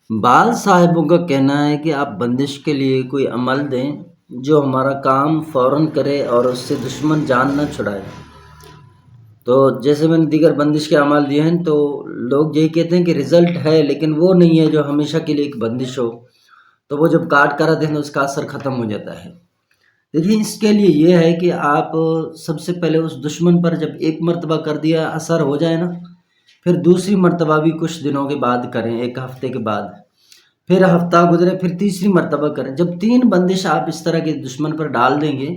بعض صاحبوں کا کہنا ہے کہ آپ بندش کے لیے کوئی عمل دیں جو ہمارا کام فوراً کرے اور اس سے دشمن جان نہ چھڑائے۔ تو جیسے میں نے دیگر بندش کے اعمال دیے ہیں، تو لوگ یہی کہتے ہیں کہ رزلٹ ہے، لیکن وہ نہیں ہے جو ہمیشہ کے لیے ایک بندش ہو، تو وہ جب کاٹ کر آتے ہیں تو اس کا اثر ختم ہو جاتا ہے۔ دیکھیے، اس کے لیے یہ ہے کہ آپ سب سے پہلے اس دشمن پر جب ایک مرتبہ کر دیا اثر ہو جائے نا، پھر دوسری مرتبہ بھی کچھ دنوں کے بعد کریں، ایک ہفتے کے بعد، پھر ہفتہ گزرے، پھر تیسری مرتبہ کریں۔ جب 3 بندش آپ اس طرح کے دشمن پر ڈال دیں گے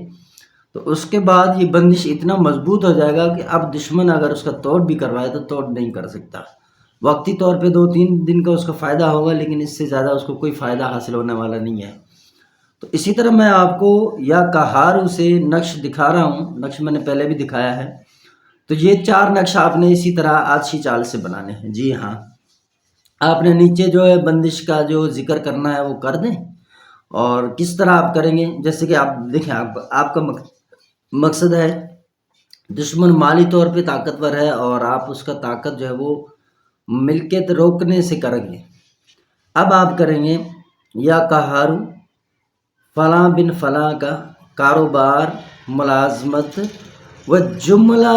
تو اس کے بعد یہ بندش اتنا مضبوط ہو جائے گا کہ اب دشمن اگر اس کا توڑ بھی کروائے تو توڑ نہیں کر سکتا۔ وقتی طور پہ 2-3 دن کا اس کا فائدہ ہوگا، لیکن اس سے زیادہ اس کو کوئی فائدہ حاصل ہونے والا نہیں ہے۔ تو اسی طرح میں آپ کو یا کہارو سے نقش دکھا رہا ہوں، نقش میں نے پہلے بھی دکھایا ہے۔ تو یہ 4 نقش آپ نے اسی طرح آچھی چال سے بنانے ہیں۔ جی ہاں، آپ نے نیچے جو ہے بندش کا جو ذکر کرنا ہے وہ کر دیں، اور کس طرح آپ کریں گے، جیسے کہ آپ دیکھیں، آپ کا مقصد ہے دشمن مالی طور پہ طاقتور ہے اور آپ اس کا طاقت جو ہے وہ ملکیت روکنے سے کریں گے۔ اب آپ کریں گے یا کہارو فلاں بن فلاں کا کاروبار، ملازمت و جملہ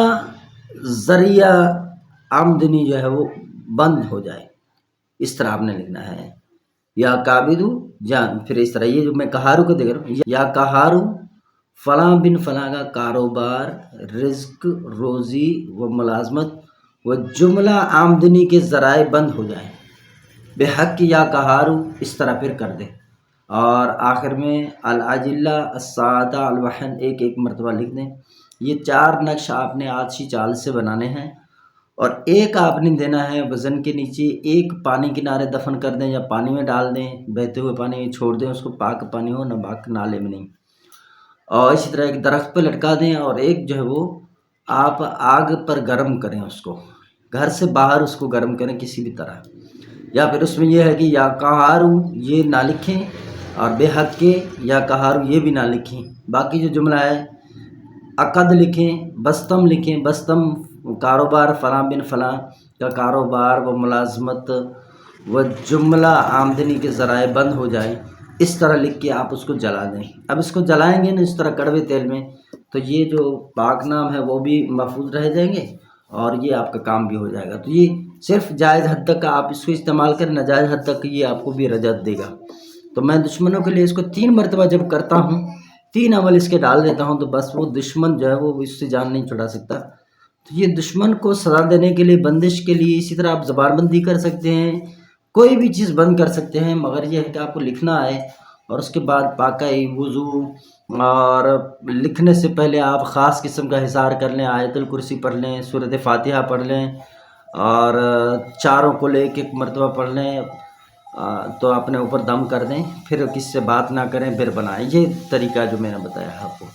ذریعہ آمدنی جو ہے وہ بند ہو جائے، اس طرح آپ نے لکھنا ہے۔ یا کابدو جان، پھر اس طرح، یہ جو میں کہارو کو دیکھ رہا ہوں، یا کہارو فلاں بن فلاں کا کاروبار، رزق، روزی و ملازمت و جملہ آمدنی کے ذرائع بند ہو جائیں، بے حق یا کہارو، اس طرح پھر کر دیں۔ اور آخر میں العجلہ السعادہ الوحن ایک مرتبہ لکھ دیں۔ یہ 4 نقش آپ نے آچھی چال سے بنانے ہیں، اور ایک آپ نے دینا ہے وزن کے نیچے، ایک پانی کنارے دفن کر دیں یا پانی میں ڈال دیں، بہتے ہوئے پانی میں چھوڑ دیں، اس کو پاک پانی ہو نہ پاک نالے میں نہیں، اور اسی طرح ایک درخت پہ لٹکا دیں، اور ایک جو ہے وہ آپ آگ پر گرم کریں، اس کو گھر سے باہر اس کو گرم کریں کسی بھی طرح۔ یا پھر اس میں یہ ہے کہ یا کہارو یہ نہ لکھیں، اور بے حق کے یا کہارو یہ بھی نہ لکھیں، باقی جو جملہ ہے عقد لکھیں، بستم لکھیں، بستم کاروبار، فلاں بن فلاں کا کاروبار و ملازمت و جملہ آمدنی کے ذرائع بند ہو جائے، اس طرح لکھ کے آپ اس کو جلا دیں۔ اب اس کو جلائیں گے نا اس طرح کڑوے تیل میں، تو یہ جو پاک نام ہے وہ بھی محفوظ رہ جائیں گے، اور یہ آپ کا کام بھی ہو جائے گا۔ تو یہ صرف جائز حد تک آپ اس کو استعمال کریں، ناجائز حد تک یہ آپ کو بھی رجعت دے گا۔ تو میں دشمنوں کے لیے اس کو 3 مرتبہ جب کرتا ہوں، 3 عمل اس کے ڈال دیتا ہوں، تو بس وہ دشمن جو ہے وہ اس سے جان نہیں چھڑا سکتا۔ تو یہ دشمن کو سزا دینے کے لیے، بندش کے لیے، اسی طرح آپ زبان بندی کر سکتے ہیں، کوئی بھی چیز بند کر سکتے ہیں، مگر یہ ہے کہ آپ کو لکھنا ہے، اور اس کے بعد پاکائی، وضو، اور لکھنے سے پہلے آپ خاص قسم کا حصار کر لیں، آیت الکرسی پڑھ لیں، سورۃ فاتحہ پڑھ لیں، اور چاروں کو ایک مرتبہ پڑھ لیں، تو اپنے اوپر دم کر دیں، پھر کسی سے بات نہ کریں، پھر بنائیں۔ یہ طریقہ جو میں نے بتایا آپ کو۔